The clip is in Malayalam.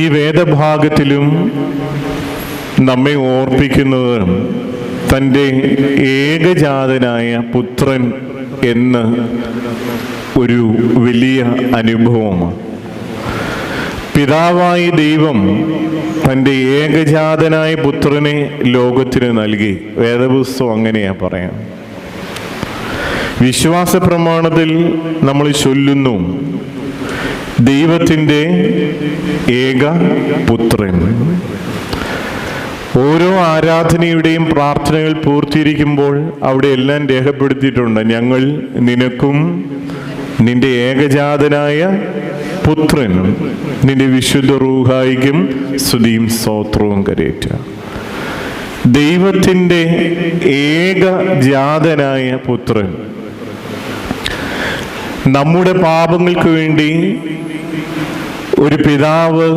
ഈ വേദഭാഗത്തിലും നമ്മെ ഓർപ്പിക്കുന്നത് തൻ്റെ ഏകജാതനായ പുത്രൻ എന്ന ഒരു വലിയ അനുഭവമാണ്. പിതാവായ ദൈവം തൻ്റെ ഏകജാതനായ പുത്രനെ ലോകത്തിന് നൽകി. വേദപുസ്തകം അങ്ങനെയാ പറയാം. വിശ്വാസ പ്രമാണത്തിൽ നമ്മൾ ചൊല്ലുന്നു, ദൈവത്തിൻ്റെ ഏക പുത്രൻ. ഓരോ ആരാധനയുടെയും പ്രാർത്ഥനകൾ പൂർത്തീകരിക്കുമ്പോൾ അവിടെ എല്ലാം രേഖപ്പെടുത്തിയിട്ടുണ്ട്, ഞങ്ങൾ നിനക്കും നിന്റെ ഏകജാതനായ പുത്രനും നിന്റെ വിശുദ്ധ റൂഹായിക്കും സ്തുതിയും സ്തോത്രവും കരേറ്റുക. ദൈവത്തിൻ്റെ ഏകജാതനായ പുത്രൻ നമ്മുടെ പാപങ്ങൾക്ക് വേണ്ടി ഒരു പിതാവ്